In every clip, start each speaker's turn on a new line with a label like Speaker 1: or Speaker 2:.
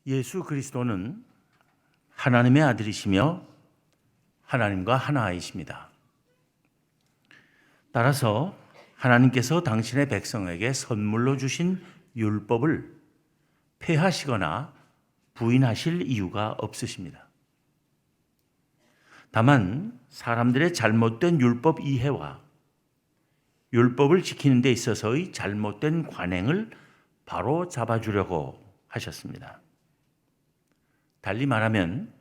Speaker 1: 예수 그리스도는 하나님의 아들이시며 하나님과 하나이십니다. 따라서 하나님께서 당신의 백성에게 선물로 주신 율법을 폐하시거나 부인하실 이유가 없으십니다. 다만 사람들의 잘못된 율법 이해와 율법을 지키는 데 있어서의 잘못된 관행을 바로 잡아주려고 하셨습니다. 달리 말하면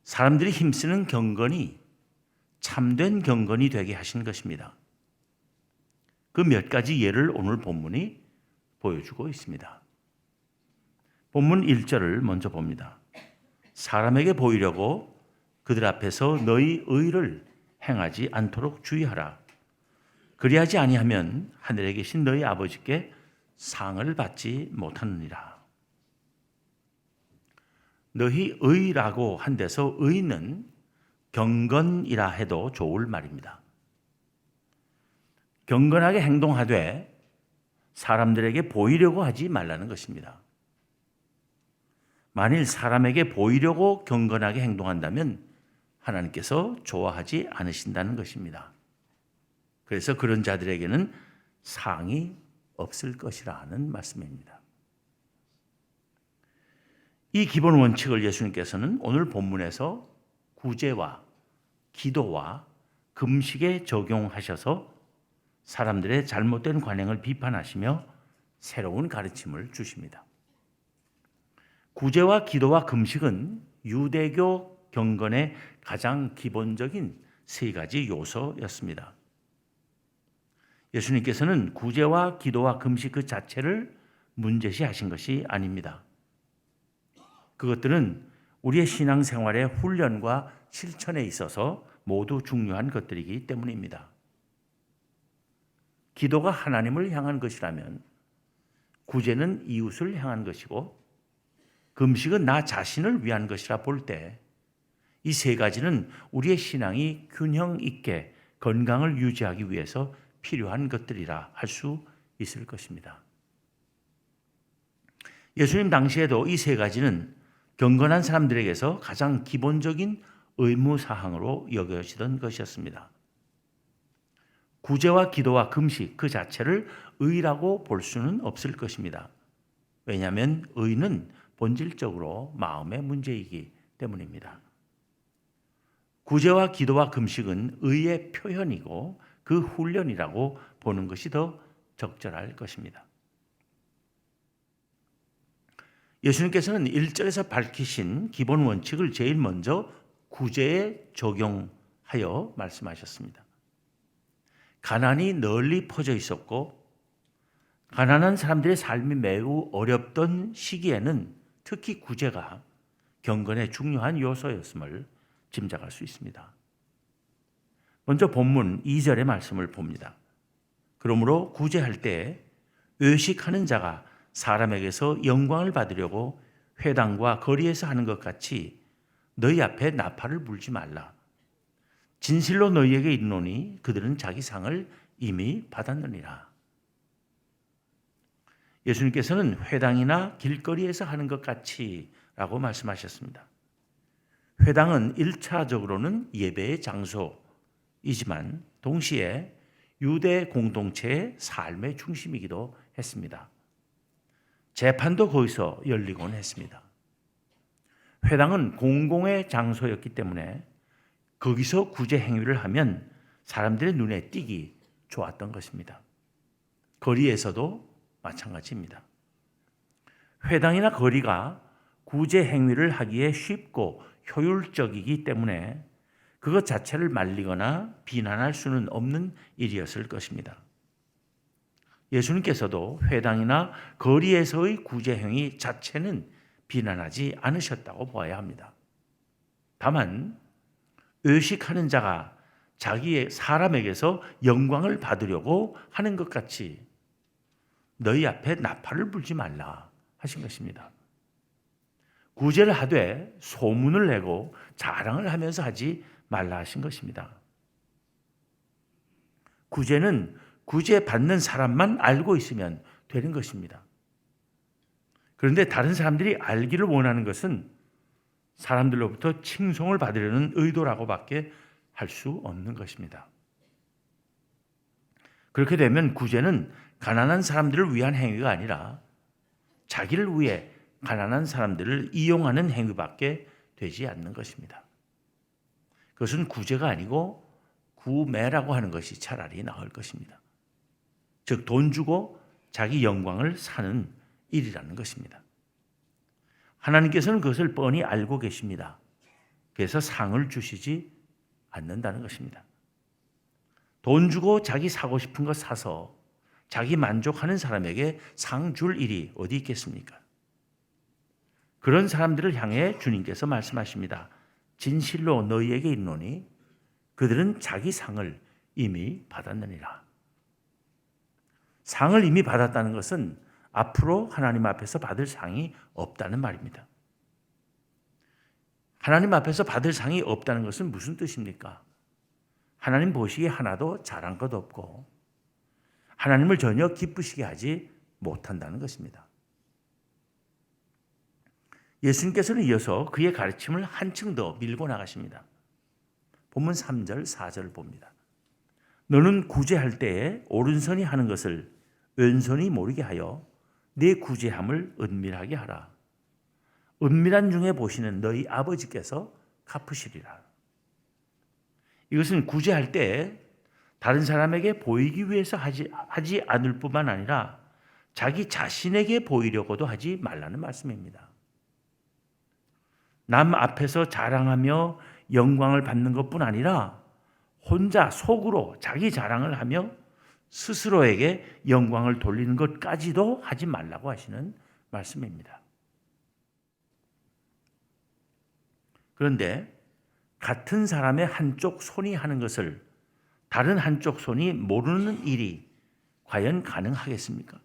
Speaker 1: 사람들이 힘쓰는 경건이 참된 경건이 되게 하신 것입니다. 그 몇 가지 예를 오늘 본문이 보여주고 있습니다. 본문 1절을 먼저 봅니다. 사람에게 보이려고 그들 앞에서 너희 의를 행하지 않도록 주의하라. 그리하지 아니하면 하늘에 계신 너희 아버지께 상을 받지 못하느니라. 너희 의라고 한 데서 의는 경건이라 해도 좋을 말입니다. 경건하게 행동하되 사람들에게 보이려고 하지 말라는 것입니다. 만일 사람에게 보이려고 경건하게 행동한다면 하나님께서 좋아하지 않으신다는 것입니다. 그래서 그런 자들에게는 상이 없을 것이라는 말씀입니다. 이 기본 원칙을 예수님께서는 오늘 본문에서 구제와 기도와 금식에 적용하셔서 사람들의 잘못된 관행을 비판하시며 새로운 가르침을 주십니다. 구제와 기도와 금식은 유대교 경건의 가장 기본적인 세 가지 요소였습니다. 예수님께서는 구제와 기도와 금식 그 자체를 문제시하신 것이 아닙니다. 그것들은 우리의 신앙생활의 훈련과 실천에 있어서 모두 중요한 것들이기 때문입니다. 기도가 하나님을 향한 것이라면 구제는 이웃을 향한 것이고 금식은 나 자신을 위한 것이라 볼 때 이 세 가지는 우리의 신앙이 균형 있게 건강을 유지하기 위해서 필요한 것들이라 할 수 있을 것입니다. 예수님 당시에도 이 세 가지는 경건한 사람들에게서 가장 기본적인 의무사항으로 여겨지던 것이었습니다. 구제와 기도와 금식 그 자체를 의라고 볼 수는 없을 것입니다. 왜냐하면 의는 본질적으로 마음의 문제이기 때문입니다. 구제와 기도와 금식은 의의 표현이고 그 훈련이라고 보는 것이 더 적절할 것입니다. 예수님께서는 1절에서 밝히신 기본 원칙을 제일 먼저 구제에 적용하여 말씀하셨습니다. 가난이 널리 퍼져 있었고 가난한 사람들의 삶이 매우 어렵던 시기에는 특히 구제가 경건의 중요한 요소였음을 짐작할 수 있습니다. 먼저 본문 2절의 말씀을 봅니다. 그러므로 구제할 때 외식하는 자가 사람에게서 영광을 받으려고 회당과 거리에서 하는 것 같이 너희 앞에 나팔을 불지 말라. 진실로 너희에게 이르노니 그들은 자기 상을 이미 받았느니라. 예수님께서는 회당이나 길거리에서 하는 것 같이 라고 말씀하셨습니다. 회당은 1차적으로는 예배의 장소이지만 동시에 유대 공동체의 삶의 중심이기도 했습니다. 재판도 거기서 열리곤 했습니다. 회당은 공공의 장소였기 때문에 거기서 구제 행위를 하면 사람들의 눈에 띄기 좋았던 것입니다. 거리에서도 마찬가지입니다. 회당이나 거리가 구제 행위를 하기에 쉽고 효율적이기 때문에 그것 자체를 말리거나 비난할 수는 없는 일이었을 것입니다. 예수님께서도 회당이나 거리에서의 구제 행위 자체는 비난하지 않으셨다고 보아야 합니다. 다만 외식하는 자가 자기의 사람에게서 영광을 받으려고 하는 것 같이 너희 앞에 나팔을 불지 말라 하신 것입니다. 구제를 하되 소문을 내고 자랑을 하면서 하지 말라 하신 것입니다. 구제는 구제받는 사람만 알고 있으면 되는 것입니다. 그런데 다른 사람들이 알기를 원하는 것은 사람들로부터 칭송을 받으려는 의도라고밖에 할 수 없는 것입니다. 그렇게 되면 구제는 가난한 사람들을 위한 행위가 아니라 자기를 위해 가난한 사람들을 이용하는 행위밖에 되지 않는 것입니다. 그것은 구제가 아니고 구매라고 하는 것이 차라리 나을 것입니다. 즉, 돈 주고 자기 영광을 사는 일이라는 것입니다. 하나님께서는 그것을 뻔히 알고 계십니다. 그래서 상을 주시지 않는다는 것입니다. 돈 주고 자기 사고 싶은 거 사서 자기 만족하는 사람에게 상 줄 일이 어디 있겠습니까? 그런 사람들을 향해 주님께서 말씀하십니다. 진실로 너희에게 이르노니 그들은 자기 상을 이미 받았느니라. 상을 이미 받았다는 것은 앞으로 하나님 앞에서 받을 상이 없다는 말입니다. 하나님 앞에서 받을 상이 없다는 것은 무슨 뜻입니까? 하나님 보시기에 하나도 잘한 것 없고 하나님을 전혀 기쁘시게 하지 못한다는 것입니다. 예수님께서는 이어서 그의 가르침을 한층 더 밀고 나가십니다. 본문 3절, 4절을 봅니다. 너는 구제할 때에 오른손이 하는 것을 왼손이 모르게 하여 네 구제함을 은밀하게 하라. 은밀한 중에 보시는 너희 아버지께서 갚으시리라. 이것은 구제할 때 다른 사람에게 보이기 위해서 하지 않을 뿐만 아니라 자기 자신에게 보이려고도 하지 말라는 말씀입니다. 남 앞에서 자랑하며 영광을 받는 것뿐 아니라 혼자 속으로 자기 자랑을 하며 스스로에게 영광을 돌리는 것까지도 하지 말라고 하시는 말씀입니다. 그런데 같은 사람의 한쪽 손이 하는 것을 다른 한쪽 손이 모르는 일이 과연 가능하겠습니까?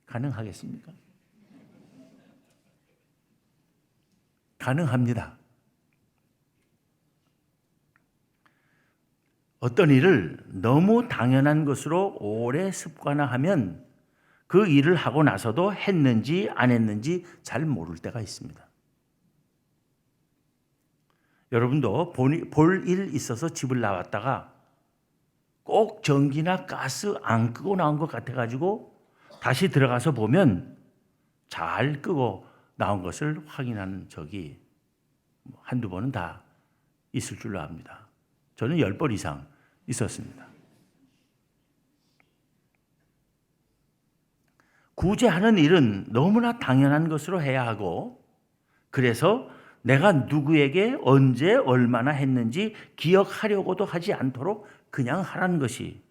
Speaker 1: 가능하겠습니까? 가능합니다. 어떤 일을 너무 당연한 것으로 오래 습관화하면 그 일을 하고 나서도 했는지 안 했는지 잘 모를 때가 있습니다. 여러분도 볼 일 있어서 집을 나왔다가 꼭 전기나 가스 안 끄고 나온 것 같아가지고 다시 들어가서 보면 잘 끄고 나온 것을 확인하는 적이 한두 번은 다 있을 줄로 압니다. 저는 10번 이상 있었습니다. 구제하는 일은 너무나 당연한 것으로 해야 하고 그래서 내가 누구에게 언제 얼마나 했는지 기억하려고도 하지 않도록 그냥 하라는 것이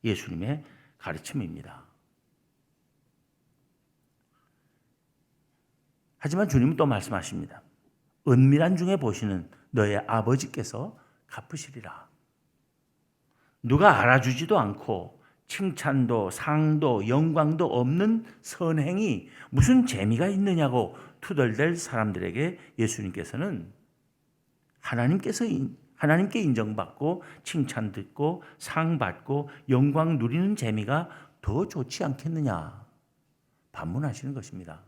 Speaker 1: 예수님의 가르침입니다. 하지만 주님은 또 말씀하십니다. 은밀한 중에 보시는 너의 아버지께서 갚으시리라. 누가 알아주지도 않고 칭찬도 상도 영광도 없는 선행이 무슨 재미가 있느냐고 투덜댈 사람들에게 예수님께서는 하나님께 인정받고 칭찬 듣고 상 받고 영광 누리는 재미가 더 좋지 않겠느냐 반문하시는 것입니다.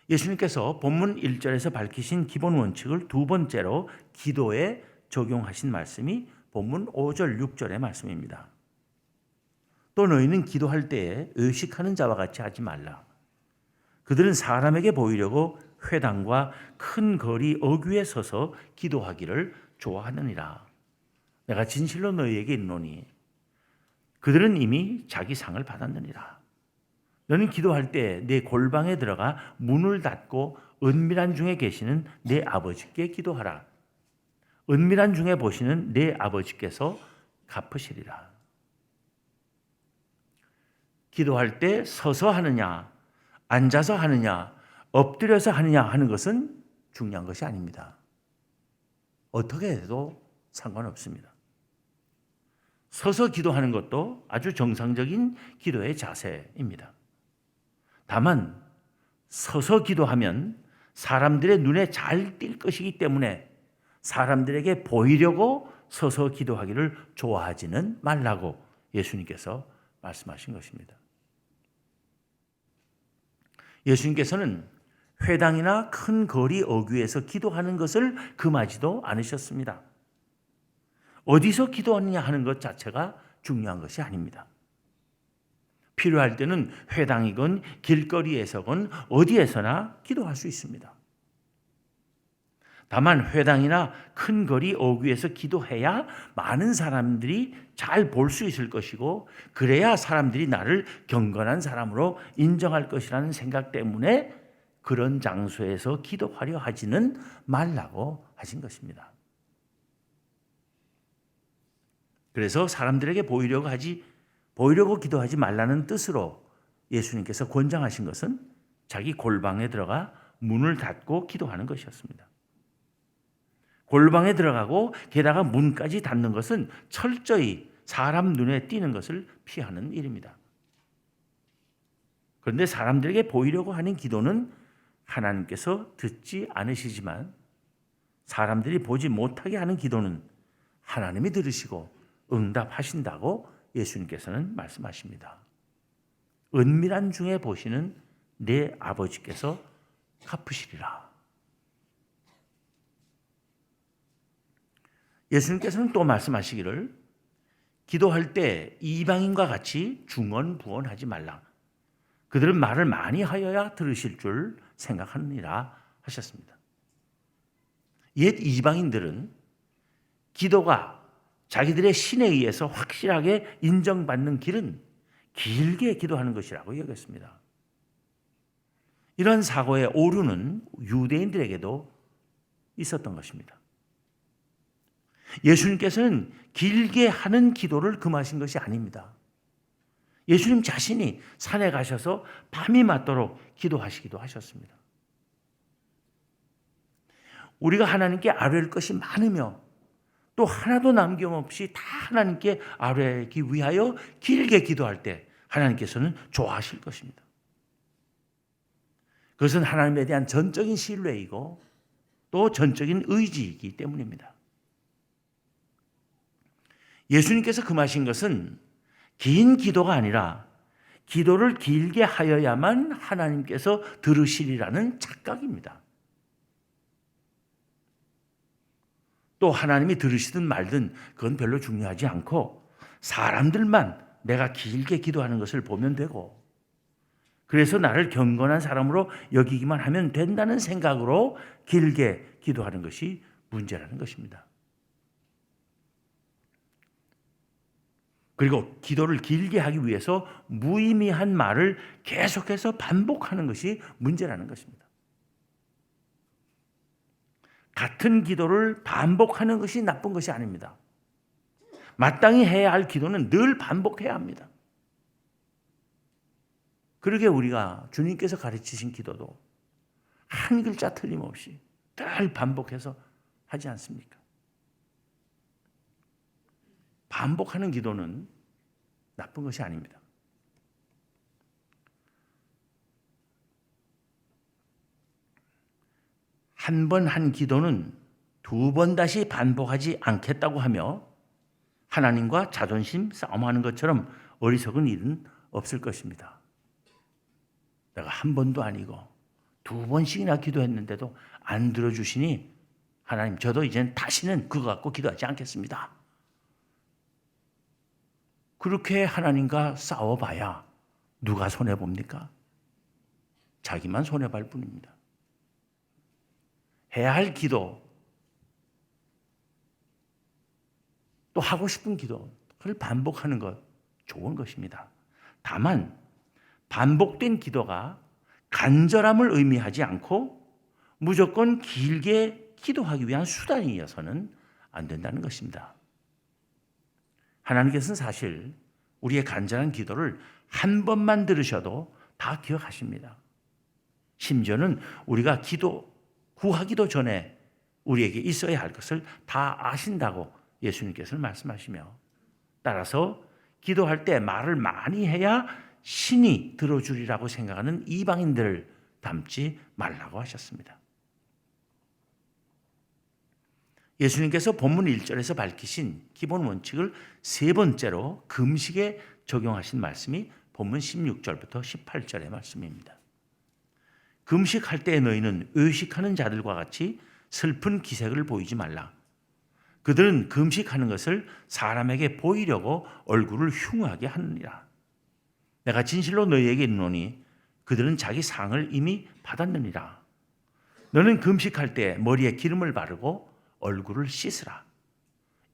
Speaker 1: 예수님께서 본문 1절에서 밝히신 기본 원칙을 두 번째로 기도에 적용하신 말씀이 본문 5절, 6절의 말씀입니다. 또 너희는 기도할 때에 의식하는 자와 같이 하지 말라. 그들은 사람에게 보이려고 회당과 큰 거리 어귀에 서서 기도하기를 좋아하느니라. 내가 진실로 너희에게 이르노니 그들은 이미 자기 상을 받았느니라. 너는 기도할 때 내 골방에 들어가 문을 닫고 은밀한 중에 계시는 내 아버지께 기도하라. 은밀한 중에 보시는 내 아버지께서 갚으시리라. 기도할 때 서서 하느냐, 앉아서 하느냐, 엎드려서 하느냐 하는 것은 중요한 것이 아닙니다. 어떻게 해도 상관없습니다. 서서 기도하는 것도 아주 정상적인 기도의 자세입니다. 다만 서서 기도하면 사람들의 눈에 잘 띌 것이기 때문에 사람들에게 보이려고 서서 기도하기를 좋아하지는 말라고 예수님께서 말씀하신 것입니다. 예수님께서는 회당이나 큰 거리 어귀에서 기도하는 것을 금하지도 않으셨습니다. 어디서 기도하느냐 하는 것 자체가 중요한 것이 아닙니다. 필요할 때는 회당이건 길거리에서건 어디에서나 기도할 수 있습니다. 다만 회당이나 큰 거리 어귀에서 기도해야 많은 사람들이 잘 볼 수 있을 것이고 그래야 사람들이 나를 경건한 사람으로 인정할 것이라는 생각 때문에 그런 장소에서 기도하려 하지는 말라고 하신 것입니다. 그래서 사람들에게 보이려고 기도하지 말라는 뜻으로 예수님께서 권장하신 것은 자기 골방에 들어가 문을 닫고 기도하는 것이었습니다. 골방에 들어가고 게다가 문까지 닫는 것은 철저히 사람 눈에 띄는 것을 피하는 일입니다. 그런데 사람들에게 보이려고 하는 기도는 하나님께서 듣지 않으시지만 사람들이 보지 못하게 하는 기도는 하나님이 들으시고 응답하신다고 예수님께서는 말씀하십니다. 은밀한 중에 보시는 내 아버지께서 갚으시리라. 예수님께서는 또 말씀하시기를 기도할 때 이방인과 같이 중언부언하지 말라. 그들은 말을 많이 하여야 들으실 줄 생각하느니라 하셨습니다. 옛 이방인들은 기도가 자기들의 신에 의해서 확실하게 인정받는 길은 길게 기도하는 것이라고 여겼습니다. 이런 사고의 오류는 유대인들에게도 있었던 것입니다. 예수님께서는 길게 하는 기도를 금하신 것이 아닙니다. 예수님 자신이 산에 가셔서 밤이 맞도록 기도하시기도 하셨습니다. 우리가 하나님께 아뢰을 것이 많으며 또 하나도 남김없이 다 하나님께 아뢰기 위하여 길게 기도할 때 하나님께서는 좋아하실 것입니다. 그것은 하나님에 대한 전적인 신뢰이고 또 전적인 의지이기 때문입니다. 예수님께서 금하신 것은 긴 기도가 아니라 기도를 길게 하여야만 하나님께서 들으시리라는 착각입니다. 또 하나님이 들으시든 말든 그건 별로 중요하지 않고 사람들만 내가 길게 기도하는 것을 보면 되고 그래서 나를 경건한 사람으로 여기기만 하면 된다는 생각으로 길게 기도하는 것이 문제라는 것입니다. 그리고 기도를 길게 하기 위해서 무의미한 말을 계속해서 반복하는 것이 문제라는 것입니다. 같은 기도를 반복하는 것이 나쁜 것이 아닙니다. 마땅히 해야 할 기도는 늘 반복해야 합니다. 그러게 우리가 주님께서 가르치신 기도도 한 글자 틀림없이 늘 반복해서 하지 않습니까? 반복하는 기도는 나쁜 것이 아닙니다. 한 번 한 기도는 두 번 다시 반복하지 않겠다고 하며 하나님과 자존심 싸움하는 것처럼 어리석은 일은 없을 것입니다. 내가 한 번도 아니고 두 번씩이나 기도했는데도 안 들어주시니 하나님 저도 이제는 다시는 그거 갖고 기도하지 않겠습니다. 그렇게 하나님과 싸워봐야 누가 손해봅니까? 자기만 손해볼 뿐입니다. 해야 할 기도, 또 하고 싶은 기도를 반복하는 것 좋은 것입니다. 다만 반복된 기도가 간절함을 의미하지 않고 무조건 길게 기도하기 위한 수단이어서는 안 된다는 것입니다. 하나님께서는 사실 우리의 간절한 기도를 한 번만 들으셔도 다 기억하십니다. 심지어는 우리가 구하기도 전에 우리에게 있어야 할 것을 다 아신다고 예수님께서는 말씀하시며 따라서 기도할 때 말을 많이 해야 신이 들어주리라고 생각하는 이방인들을 닮지 말라고 하셨습니다. 예수님께서 본문 1절에서 밝히신 기본 원칙을 세 번째로 금식에 적용하신 말씀이 본문 16절부터 18절의 말씀입니다. 금식할 때 너희는 외식하는 자들과 같이 슬픈 기색을 보이지 말라. 그들은 금식하는 것을 사람에게 보이려고 얼굴을 흉하게 하느니라. 내가 진실로 너희에게 이르노니 그들은 자기 상을 이미 받았느니라. 너는 금식할 때 머리에 기름을 바르고 얼굴을 씻으라.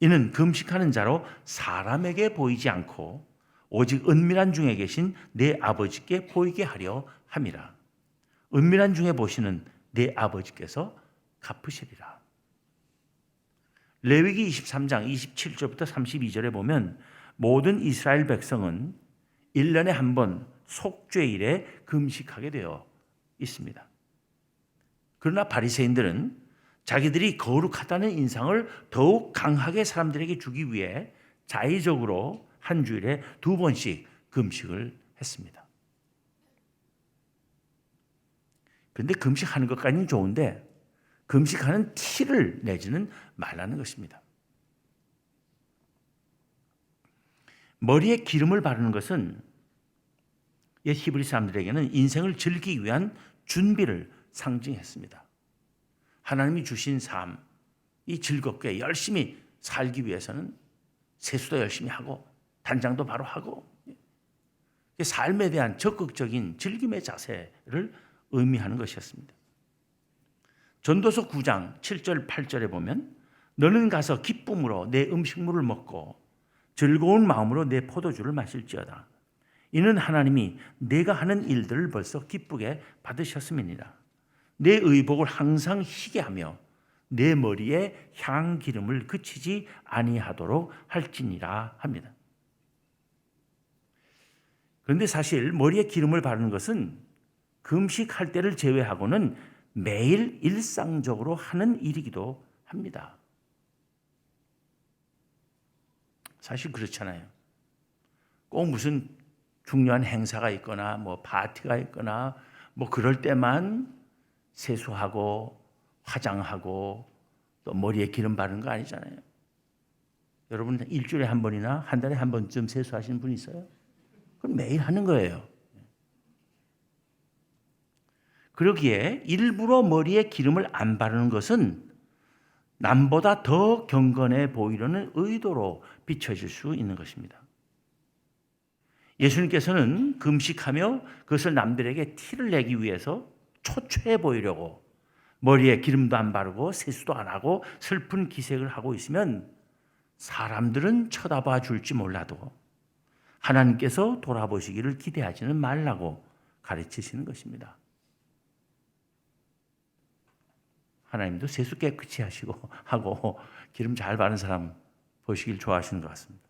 Speaker 1: 이는 금식하는 자로 사람에게 보이지 않고 오직 은밀한 중에 계신 내 아버지께 보이게 하려 함이라. 은밀한 중에 보시는 내 아버지께서 갚으시리라. 레위기 23장 27절부터 32절에 보면 모든 이스라엘 백성은 1년에 한 번 속죄일에 금식하게 되어 있습니다. 그러나 바리새인들은 자기들이 거룩하다는 인상을 더욱 강하게 사람들에게 주기 위해 자의적으로 한 주일에 2번씩 금식을 했습니다. 그런데 금식하는 것까지는 좋은데 금식하는 티를 내지는 말라는 것입니다. 머리에 기름을 바르는 것은 옛 히브리 사람들에게는 인생을 즐기기 위한 준비를 상징했습니다. 하나님이 주신 삶, 이 즐겁게 열심히 살기 위해서는 세수도 열심히 하고 단장도 바로 하고 삶에 대한 적극적인 즐김의 자세를 의미하는 것이었습니다. 전도서 9장 7절 8절에 보면 너는 가서 기쁨으로 내 음식물을 먹고 즐거운 마음으로 내 포도주를 마실지어다. 이는 하나님이 내가 하는 일들을 벌써 기쁘게 받으셨음이니라. 내 의복을 항상 희게 하며 내 머리에 향기름을 그치지 아니하도록 할지니라 합니다. 그런데 사실 머리에 기름을 바르는 것은 금식할 때를 제외하고는 매일 일상적으로 하는 일이기도 합니다. 사실 그렇잖아요. 꼭 무슨 중요한 행사가 있거나 뭐 파티가 있거나 뭐 그럴 때만 세수하고 화장하고 또 머리에 기름 바르는 거 아니잖아요. 여러분 일주일에 한 번이나 한 달에 한 번쯤 세수하시는 분 있어요? 그럼 매일 하는 거예요. 그러기에 일부러 머리에 기름을 안 바르는 것은 남보다 더 경건해 보이려는 의도로 비춰질 수 있는 것입니다. 예수님께서는 금식하며 그것을 남들에게 티를 내기 위해서 초췌해 보이려고 머리에 기름도 안 바르고 세수도 안 하고 슬픈 기색을 하고 있으면 사람들은 쳐다봐 줄지 몰라도 하나님께서 돌아보시기를 기대하지는 말라고 가르치시는 것입니다. 하나님도 세수 깨끗이 하고 기름 잘 바른 사람 보시길 좋아하시는 것 같습니다.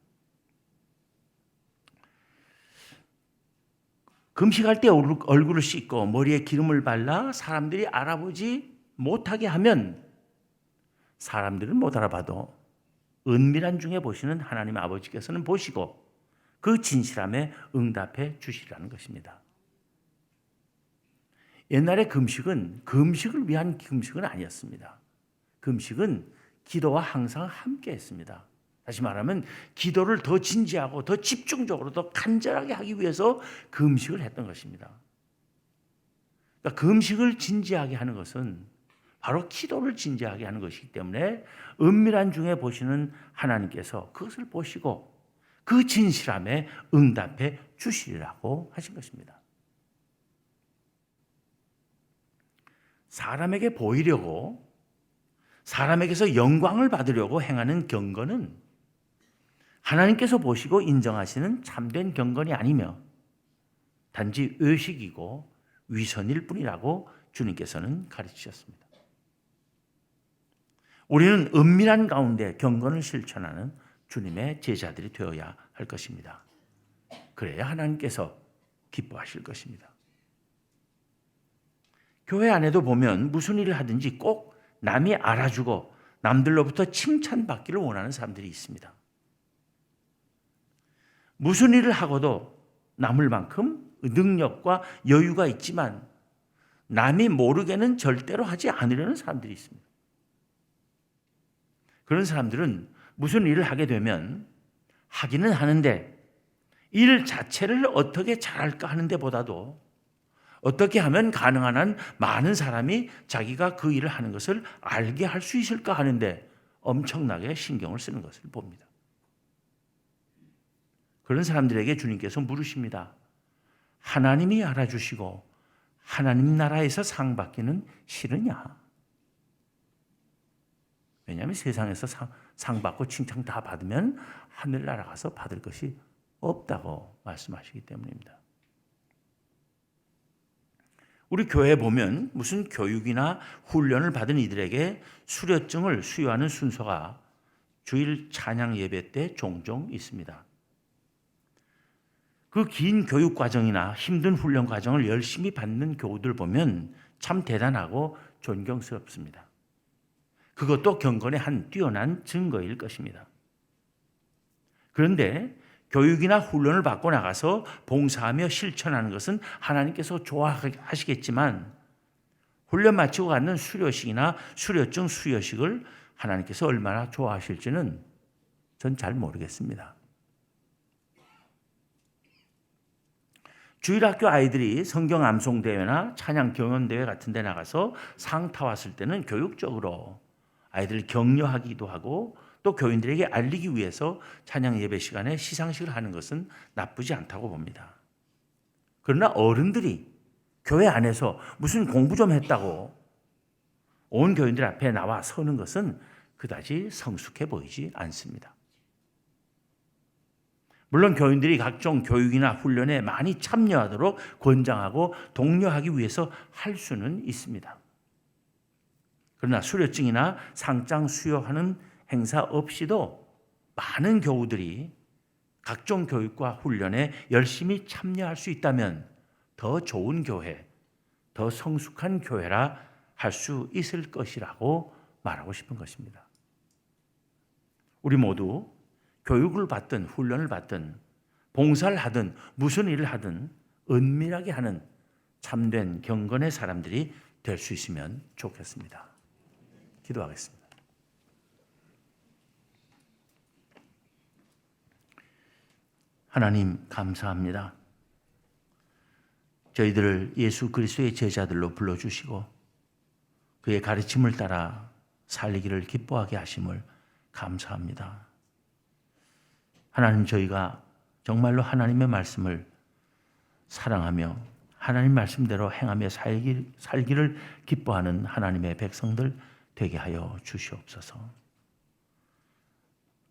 Speaker 1: 금식할 때 얼굴을 씻고 머리에 기름을 발라 사람들이 알아보지 못하게 하면 사람들은 못 알아봐도 은밀한 중에 보시는 하나님 아버지께서는 보시고 그 진실함에 응답해 주시라는 것입니다. 옛날에 금식은 금식을 위한 금식은 아니었습니다. 금식은 기도와 항상 함께 했습니다. 다시 말하면 기도를 더 진지하고 더 집중적으로 더 간절하게 하기 위해서 금식을 했던 것입니다. 그러니까 금식을 진지하게 하는 것은 바로 기도를 진지하게 하는 것이기 때문에 은밀한 중에 보시는 하나님께서 그것을 보시고 그 진실함에 응답해 주시리라고 하신 것입니다. 사람에게 보이려고 사람에게서 영광을 받으려고 행하는 경건은 하나님께서 보시고 인정하시는 참된 경건이 아니며 단지 의식이고 위선일 뿐이라고 주님께서는 가르치셨습니다. 우리는 은밀한 가운데 경건을 실천하는 주님의 제자들이 되어야 할 것입니다. 그래야 하나님께서 기뻐하실 것입니다. 교회 안에도 보면 무슨 일을 하든지 꼭 남이 알아주고 남들로부터 칭찬받기를 원하는 사람들이 있습니다. 무슨 일을 하고도 남을 만큼 능력과 여유가 있지만 남이 모르게는 절대로 하지 않으려는 사람들이 있습니다. 그런 사람들은 무슨 일을 하게 되면 하기는 하는데 일 자체를 어떻게 잘할까 하는 데보다도 어떻게 하면 가능한 한 많은 사람이 자기가 그 일을 하는 것을 알게 할 수 있을까 하는데 엄청나게 신경을 쓰는 것을 봅니다. 그런 사람들에게 주님께서 물으십니다. 하나님이 알아주시고 하나님 나라에서 상 받기는 싫으냐? 왜냐하면 세상에서 상 받고 칭찬 다 받으면 하늘나라 가서 받을 것이 없다고 말씀하시기 때문입니다. 우리 교회에 보면 무슨 교육이나 훈련을 받은 이들에게 수료증을 수여하는 순서가 주일 찬양 예배 때 종종 있습니다. 그 긴 교육 과정이나 힘든 훈련 과정을 열심히 받는 교우들 보면 참 대단하고 존경스럽습니다. 그것도 경건의 한 뛰어난 증거일 것입니다. 그런데 교육이나 훈련을 받고 나가서 봉사하며 실천하는 것은 하나님께서 좋아하시겠지만 훈련 마치고 갖는 수료식이나 수료증 수여식을 하나님께서 얼마나 좋아하실지는 전 잘 모르겠습니다. 주일학교 아이들이 성경 암송 대회나 찬양 경연 대회 같은 데 나가서 상 타왔을 때는 교육적으로 아이들을 격려하기도 하고 또 교인들에게 알리기 위해서 찬양 예배 시간에 시상식을 하는 것은 나쁘지 않다고 봅니다. 그러나 어른들이 교회 안에서 무슨 공부 좀 했다고 온 교인들 앞에 나와 서는 것은 그다지 성숙해 보이지 않습니다. 물론 교인들이 각종 교육이나 훈련에 많이 참여하도록 권장하고 독려하기 위해서 할 수는 있습니다. 그러나 수료증이나 상장 수여하는 행사 없이도 많은 교우들이 각종 교육과 훈련에 열심히 참여할 수 있다면 더 좋은 교회, 더 성숙한 교회라 할 수 있을 것이라고 말하고 싶은 것입니다. 우리 모두 교육을 받든 훈련을 받든 봉사를 하든 무슨 일을 하든 은밀하게 하는 참된 경건의 사람들이 될 수 있으면 좋겠습니다. 기도하겠습니다. 하나님 감사합니다. 저희들을 예수 그리스도의 제자들로 불러주시고 그의 가르침을 따라 살기를 기뻐하게 하심을 감사합니다. 하나님, 저희가 정말로 하나님의 말씀을 사랑하며 하나님 말씀대로 행하며 살기를 기뻐하는 하나님의 백성들 되게 하여 주시옵소서.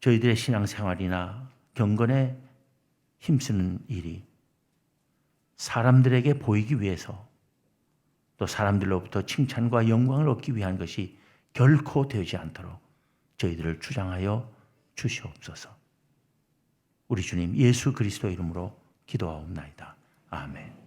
Speaker 1: 저희들의 신앙생활이나 경건에 힘쓰는 일이 사람들에게 보이기 위해서 또 사람들로부터 칭찬과 영광을 얻기 위한 것이 결코 되지 않도록 저희들을 주장하여 주시옵소서. 우리 주님 예수 그리스도 이름으로 기도하옵나이다. 아멘.